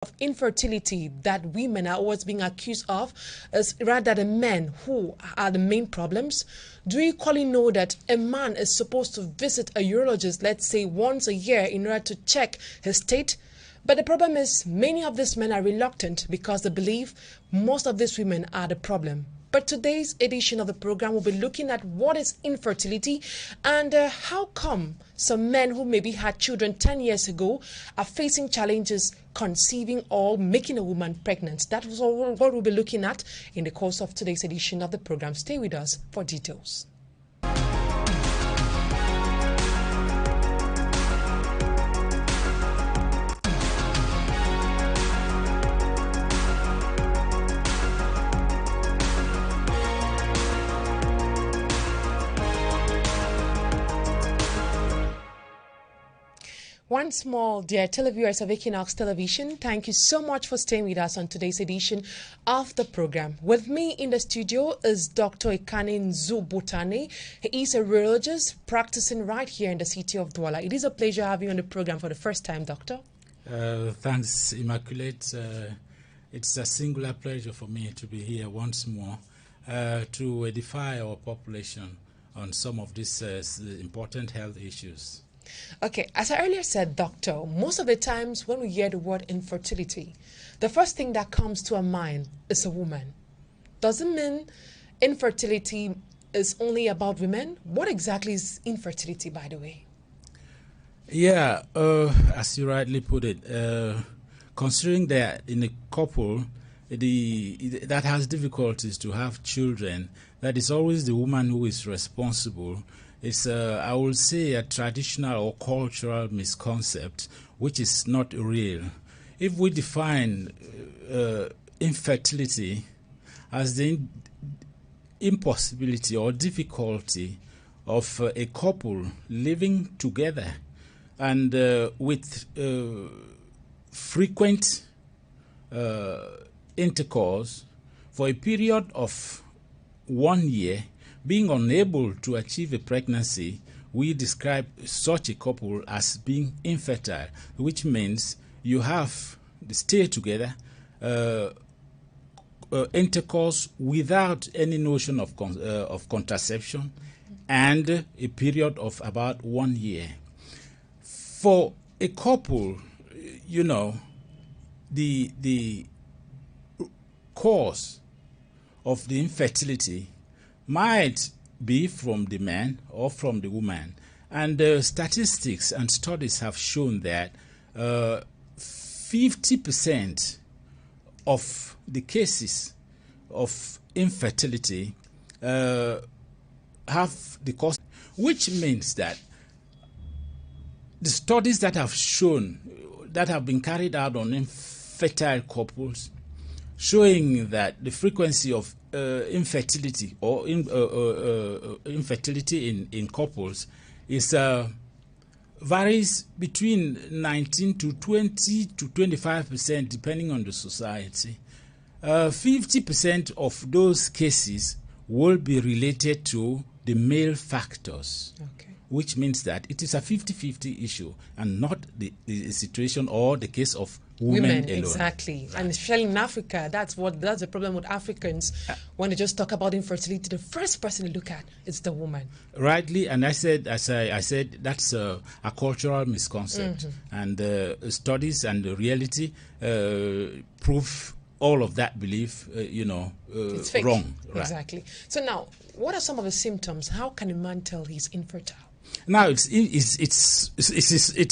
of infertility that women are always being accused of is rather the men who are the main problems? Do you equally know that a man is supposed to visit a urologist, let's say once a year, in order to check his state? But the problem is many of these men are reluctant because they believe most of these women are the problem. But today's edition of the program will be looking at what is infertility and how come some men who maybe had children 10 years ago are facing challenges conceiving or making a woman pregnant. That was all what we'll be looking at in the course of today's edition of the program. Stay with us for details. Once more, dear televiewers of Equinoxe Television, thank you so much for staying with us on today's edition of the program. With me in the studio is Dr. Equinoxe. He is a urologist practicing right here in the city of Douala. It is a pleasure having you on the program for the first time, Doctor. Thanks, Immaculate. It's a singular pleasure for me to be here once more to edify our population on some of these important health issues. Okay, as I earlier said, Doctor, most of the times when we hear the word infertility, the first thing that comes to our mind is a woman. Doesn't mean infertility is only about women. What exactly is infertility, by the way? Yeah, as you rightly put it, considering that in a couple that has difficulties to have children, that is always the woman who is responsible. It's, I would say, a traditional or cultural misconcept, which is not real. If we define infertility as the impossibility or difficulty of a couple living together and with frequent intercourse for a period of 1 year, being unable to achieve a pregnancy, we describe such a couple as being infertile, which means you have to stay together, intercourse without any notion of contraception, and a period of about 1 year. For a couple, you know, the cause of the infertility might be from the man or from the woman. And statistics and studies have shown that 50% of the cases of infertility have the cause, which means that the studies that have shown, that have been carried out on infertile couples, showing that the frequency of infertility or infertility in couples is varies between 19 to 20 to 25% depending on the society. 50% of those cases will be related to the male factors. Okay. Which means that it is a 50-50 issue and not the situation or the case of women alone. Exactly. Right. And especially in Africa, that's the problem with Africans. When they just talk about infertility, the first person to look at is the woman. Rightly, and I said that's a cultural misconcept, and studies and the reality prove all of that belief, it's fake. Wrong. Right. Exactly. So now, what are some of the symptoms? How can a man tell he's infertile? Now it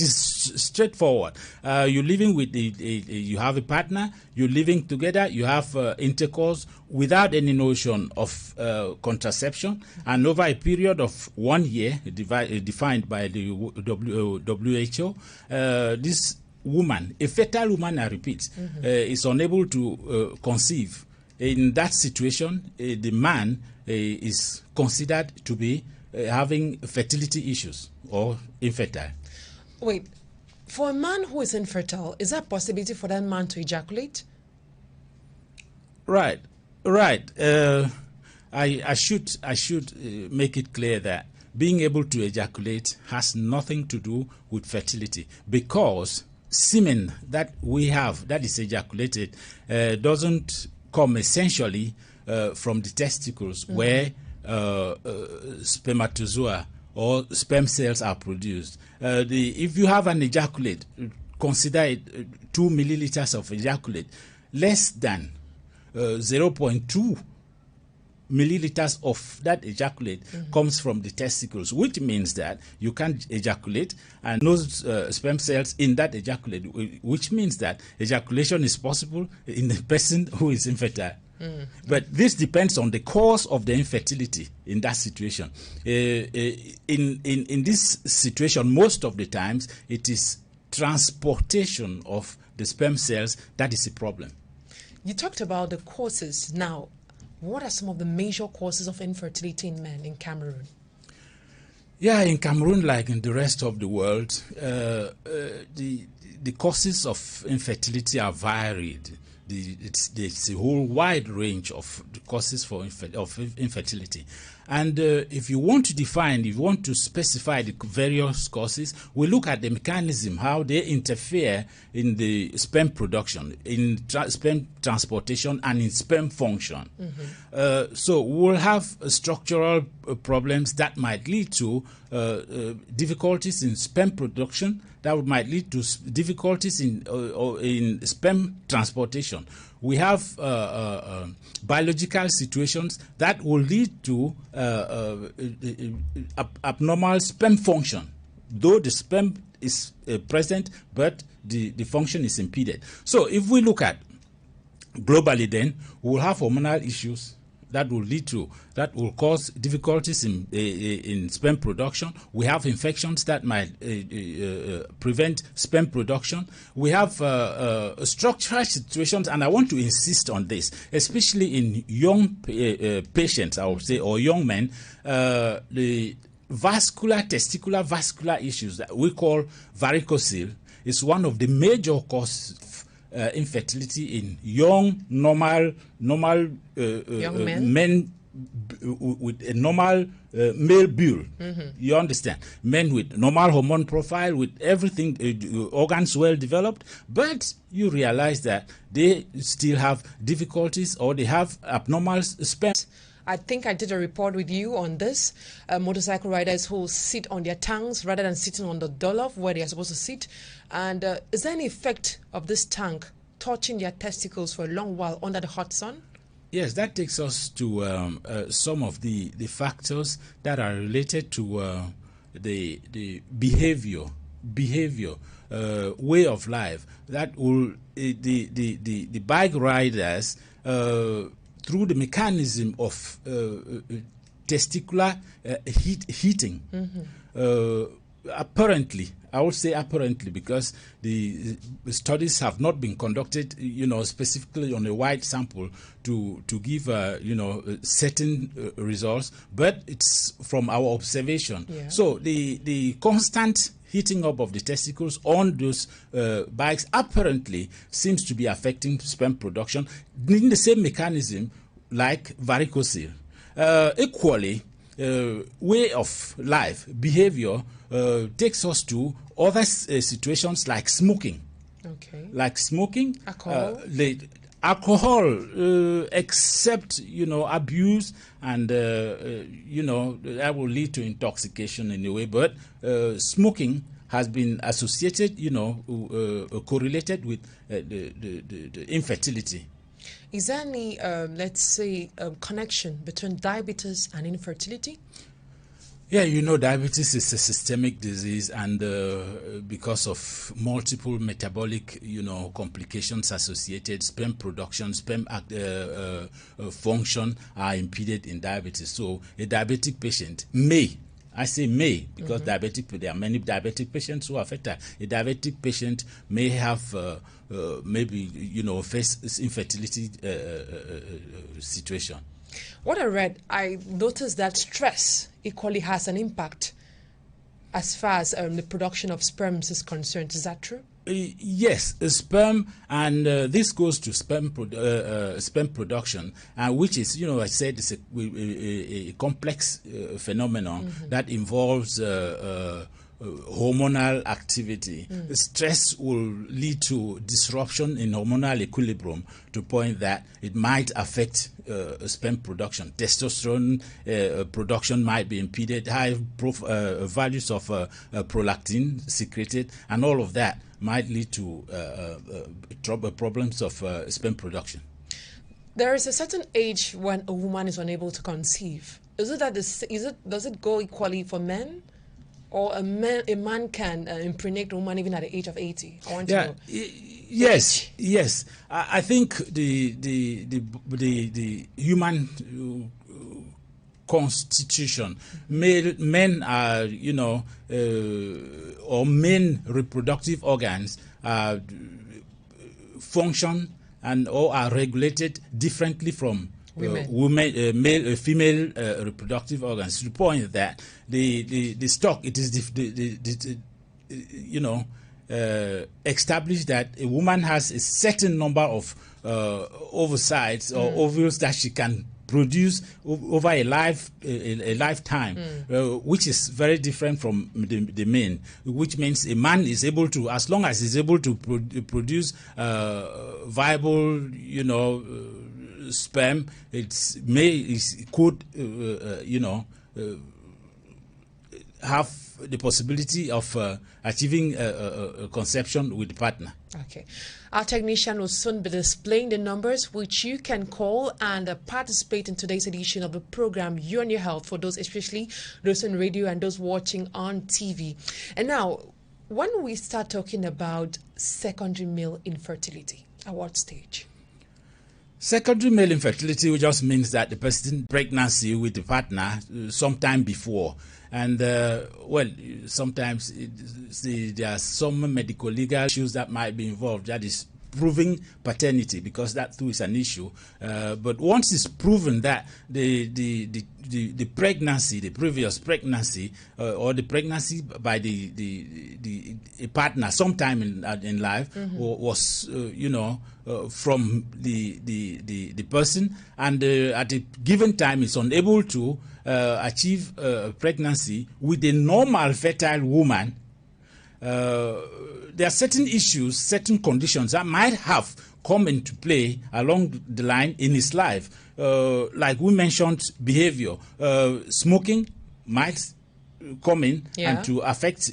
is straightforward. You're living with you have a partner. You're living together. You have intercourse without any notion of contraception, and over a period of 1 year, defined by the WHO, this woman, a fertile woman, I repeat, is unable to conceive. In that situation, the man is considered to be having fertility issues or infertile. Wait, for a man who is infertile, is there a possibility for that man to ejaculate? Right. I should make it clear that being able to ejaculate has nothing to do with fertility, because semen that we have that is ejaculated doesn't come essentially from the testicles, where spermatozoa or sperm cells are produced. If you have an ejaculate, consider it 2 milliliters of ejaculate, less than 0.2 milliliters of that ejaculate comes from the testicles, which means that you can't ejaculate, and those sperm cells in that ejaculate, which means that ejaculation is possible in a person who is infertile. But this depends on the cause of the infertility in that situation. In this situation, most of the times, it is transportation of the sperm cells that is a problem. You talked about the causes. Now, what are some of the major causes of infertility in men in Cameroon? Yeah, in Cameroon, like in the rest of the world, the causes of infertility are varied. It's a whole wide range of the causes for infertility. And if you want to define, if you want to specify the various causes, we look at the mechanism, how they interfere in the sperm production, in sperm transportation, and in sperm function. So we'll have structural problems that might lead to difficulties in sperm production, that might lead to difficulties in sperm transportation. We have biological situations that will lead to abnormal sperm function, though the sperm is present, but the function is impeded. So if we look at globally, then we'll have hormonal issues that will cause difficulties in sperm production. We have infections that might prevent sperm production. We have structural situations, and I want to insist on this, especially in young patients, I would say, or young men. The testicular vascular issues that we call varicocele is one of the major causes infertility in young, normal young men with a normal male bull. You understand? Men with normal hormone profile, with everything, organs well developed, but you realize that they still have difficulties, or they have abnormal sperm. I think I did a report with you on this. Motorcycle riders who sit on their tongues rather than sitting on the doorlof where they are supposed to sit. And is there any effect of this tongue touching their testicles for a long while under the hot sun? Yes, that takes us to some of the factors that are related to the behavior, way of life that will the bike riders through the mechanism of testicular heating. Apparently, I would say apparently, because the studies have not been conducted, specifically on a wide sample to give, certain results, but it's from our observation. Yeah. So the constant heating up of the testicles on those bikes apparently seems to be affecting sperm production in the same mechanism like varicocele. Equally, way of life, behavior takes us to other situations like smoking. Okay. Like smoking, alcohol, except abuse, and that will lead to intoxication in a way. But smoking has been associated, correlated with the infertility. Is there any, let's say, connection between diabetes and infertility? Yeah, diabetes is a systemic disease, and because of multiple metabolic, complications associated, sperm production, sperm function are impeded in diabetes. So a diabetic patient may, I say may, because there are many diabetic patients who are fertile. A diabetic patient may have face infertility situation. What I read, I noticed that stress equally has an impact as far as the production of sperms is concerned. Is that true? Yes, sperm, and this goes to sperm production, which is, I said, is a complex phenomenon that involves hormonal activity. Stress will lead to disruption in hormonal equilibrium to the point that it might affect sperm production. Testosterone production might be impeded, high values of prolactin secreted, and all of that might lead to problems of sperm production. There is a certain age when a woman is unable to conceive. Does it go equally for men? Or a man can impregnate a woman even at the age of 80? I want to know. Yes. I think the human constitution, men are, or men reproductive organs function or are regulated differently from female reproductive organs, to the point that the stock, it is established that a woman has a certain number of ovocytes or ovules that she can produce over a lifetime, which is very different from the men, which means a man is able to, as long as he's able to produce viable, sperm, could have the possibility of achieving conception with the partner. Okay. Our technician will soon be displaying the numbers which you can call and participate in today's edition of the program You and Your Health, for those, especially those on radio and those watching on TV. And now, when we start talking about secondary male infertility, at what stage? Secondary male infertility just means that the person pregnancy with the partner sometime before. And, sometimes there are some medical legal issues that might be involved. That is proving paternity, because that too is an issue. But once it's proven that the pregnancy, the previous pregnancy, or the pregnancy by the partner sometime in life was, from the person, and at a given time is unable to achieve pregnancy with a normal fertile woman, there are certain issues, certain conditions that might have come into play along the line in his life. Like we mentioned, behavior. Smoking might come in and to affect,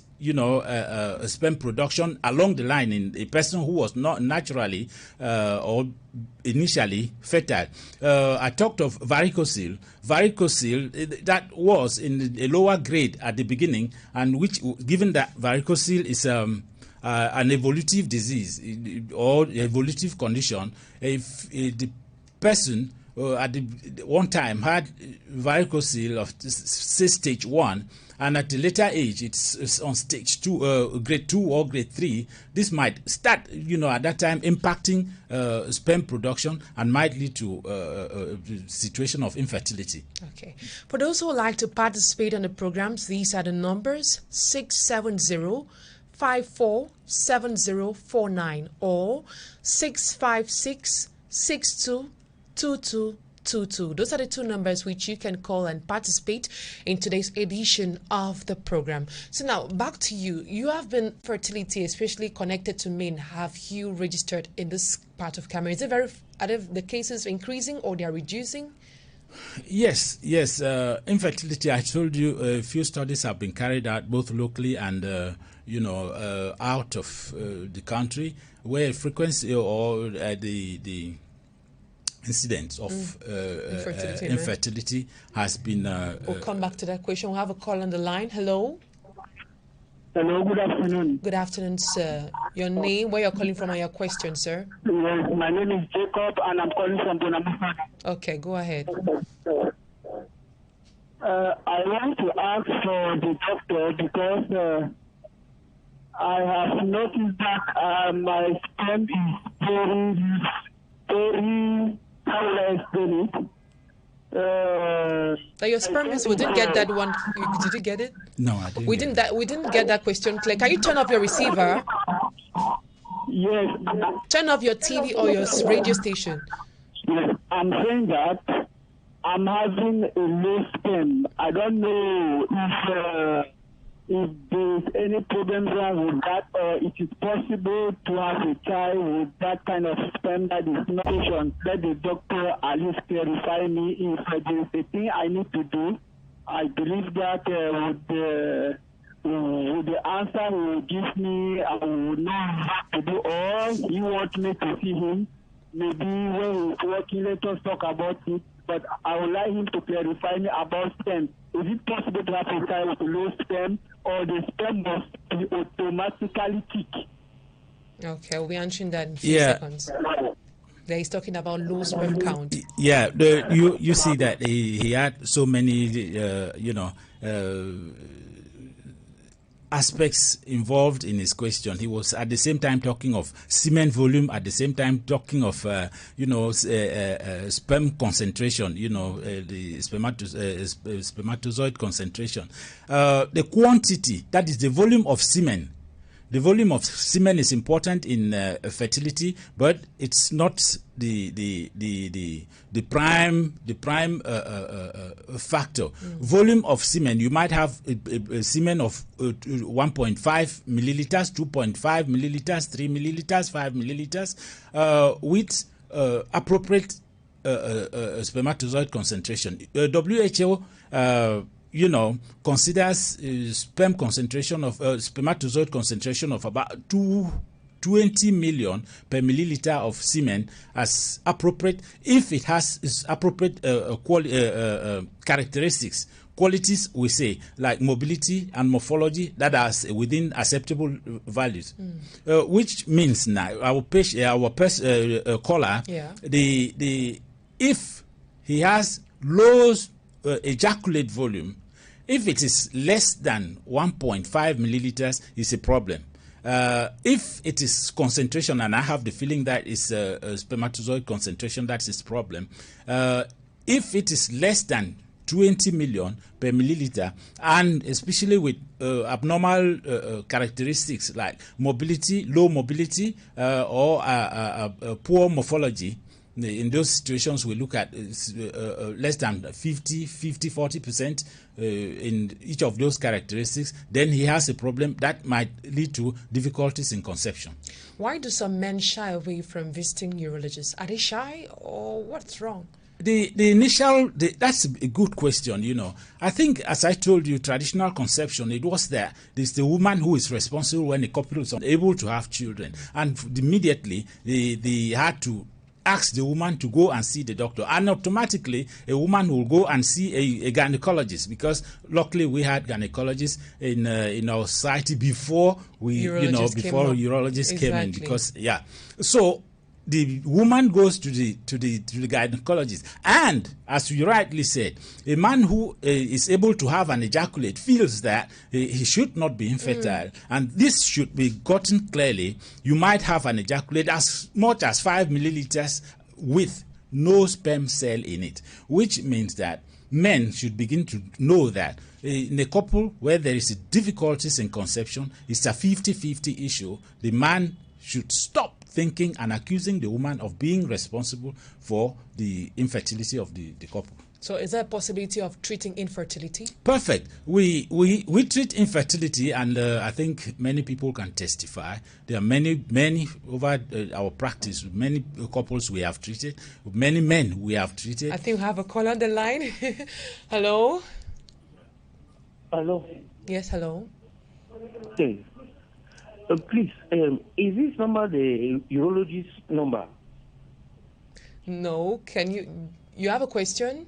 sperm production along the line in a person who was not naturally or initially fertile. I talked of varicocele. Varicocele, that was in a lower grade at the beginning, and which, given that varicocele is an evolutive disease or evolutive condition, if the person at the one time had varicocele of say stage 1, and at a later age it's on stage 2, grade 2 or grade 3, this might start, at that time impacting sperm production and might lead to a situation of infertility. Okay. For those who would like to participate on the programs, these are the numbers: 670-547049 or 656-622222. Those are the two numbers which you can call and participate in today's edition of the program. So now, back to you. You have been fertility, especially connected to men. Have you registered in this part of Cameroon? Are the cases increasing or they are reducing? Yes. Infertility, I told you, a few studies have been carried out both locally and, out of the country, where frequency or the incidence of infertility has been... we'll come back to that question. We'll have a call on the line. Hello? Hello, good afternoon. Good afternoon, sir. Your name, where you're calling from, and your question, sir? Yes, my name is Jacob, and I'm calling from Bonamassa. Okay, go ahead. I want to ask for the doctor because I have noticed that my sperm is very, how will I explain it? That your sperm is, we didn't get that one. Did you get it? No, I didn't. We didn't get that question clear. Can you turn off your receiver? Yes. Turn off your TV or your radio station. Yes, I'm saying that I'm having a low sperm. I don't know if if there's any problem wrong with that, or it is possible to have a child with that kind of sperm that is not patient. Let the doctor at least clarify me if there is a thing I need to do. I believe that with the answer he will give me, I will know what to do, or he wants me to see him. Maybe when he's working, let us talk about it. But I would like him to clarify me about sperm. Is it possible to have a child with low sperm, or the sperm must be automatically thick? Okay, we'll be answering that in a few seconds. There he's talking about low sperm count. Yeah, you see that he had so many aspects involved in his question. He was at the same time talking of semen volume, at the same time talking of sperm concentration, the spermatozoid concentration, the quantity, that is the volume of semen. The volume of semen is important in fertility, but it's not the prime factor. Volume of semen, you might have a semen of 1.5 milliliters, 2.5 milliliters, 3 milliliters, 5 milliliters, with appropriate spermatozoid concentration. WHO considers sperm concentration of spermatozoid concentration of about 20 million per milliliter of semen as appropriate if it has its appropriate characteristics. Qualities, we say, like mobility and morphology that are within acceptable values, which means now our caller, if he has low ejaculate volume, if it is less than 1.5 milliliters, it's a problem. If it is concentration, and I have the feeling that it's a spermatozoid concentration, that's its problem. If it is less than 20 million per milliliter, and especially with abnormal characteristics like mobility, low mobility, or poor morphology, in those situations we look at less than 40% in each of those characteristics, then he has a problem that might lead to difficulties in conception. Why do some men shy away from visiting urologists? Are they shy, or what's wrong? That's a good question. I think, as I told you, traditional conception, it was there. There's the woman who is responsible when a couple is unable to have children, and immediately they had to ask the woman to go and see the doctor, and automatically a woman will go and see a gynecologist, because luckily we had gynecologists in our society before urologists came in, because so the woman goes to the gynecologist, and as you rightly said, a man who is able to have an ejaculate feels that he should not be infertile, and this should be gotten clearly. You might have an ejaculate as much as 5 milliliters with no sperm cell in it, which means that men should begin to know that in a couple where there is difficulties in conception, it's a 50-50 issue. The man should stop thinking and accusing the woman of being responsible for the infertility of the couple. So is there a possibility of treating infertility? Perfect. We treat infertility, and I think many people can testify. There are many over our practice, many couples we have treated, many men we have treated. I think we have a call on the line. Hello? Hello? Yes, hello? Okay. Please, is this number the urologist number? No. Can you have a question?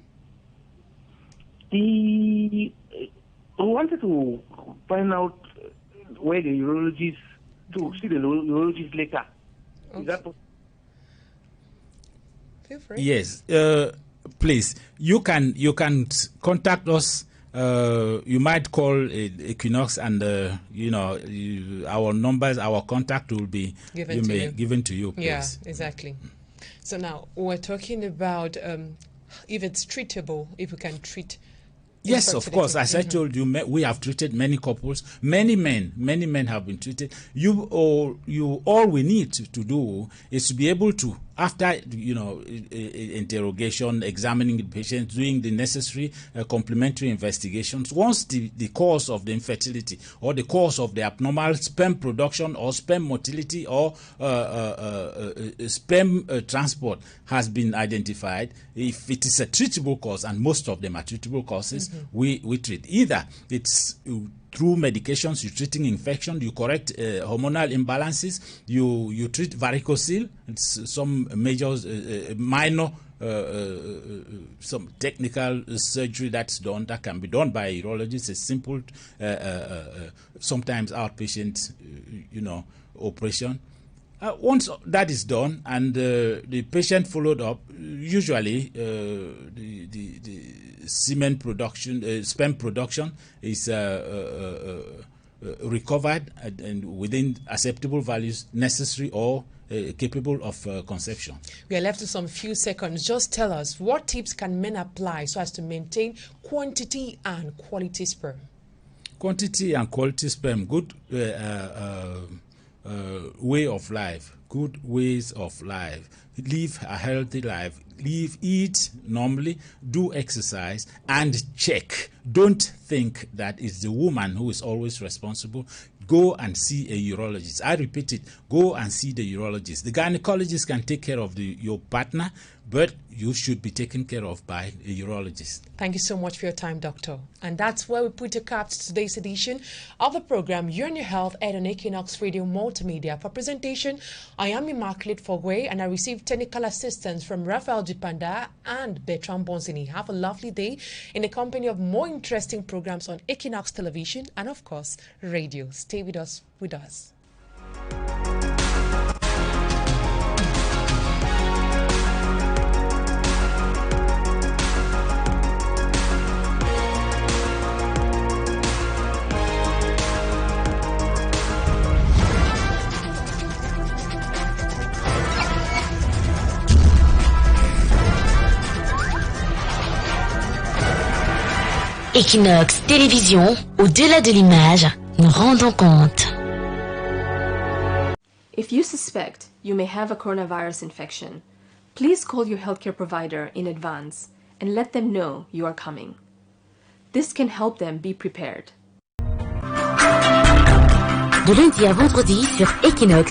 I wanted to find out where the urologist, to see the urologist later. Okay. Is that possible? Feel free. Yes. Please, you can contact us. You might call Equinoxe, and our numbers, our contact will be given to you. Please. Yeah, exactly. So now we're talking about if it's treatable, if we can treat. Yes, of course. As I told you, we have treated many couples. Many men have been treated. All we need to do is to be able to after, interrogation, examining the patient, doing the necessary complementary investigations, once the cause of the infertility or the cause of the abnormal sperm production or sperm motility or sperm transport has been identified, if it is a treatable cause, and most of them are treatable causes, we treat. Either it's through medications, you're treating infection, you correct hormonal imbalances, you treat varicocele, it's some major, minor, some technical surgery that's done, that can be done by a urologist, a simple, sometimes outpatient, operation. Once that is done and the patient followed up, usually the semen production, sperm production is recovered and within acceptable values necessary or capable of conception. We are left with some few seconds. Just tell us, what tips can men apply so as to maintain quantity and quality sperm? Quantity and quality sperm, good way of life, good ways of life. Live a healthy life. Eat normally, do exercise, and check. Don't think that it's the woman who is always responsible. Go and see a urologist. I repeat it, go and see the urologist. The gynecologist can take care of your partner, but you should be taken care of by a urologist. Thank you so much for your time, Doctor. And that's where we put a cap to today's edition of the program You're in Your Health aired on Equinoxe Radio Multimedia. For presentation, I am Immaculate Fogwe, and I received technical assistance from Raphael Jipanda and Bertrand Bonzini. Have a lovely day in the company of more interesting programs on Equinoxe Television and, of course, radio. Stay with us. Equinoxe Télévision, au-delà de l'image, nous rendons compte. If you suspect you may have a coronavirus infection, please call your healthcare provider in advance and let them know you are coming. This can help them be prepared. De lundi à vendredi sur Equinoxe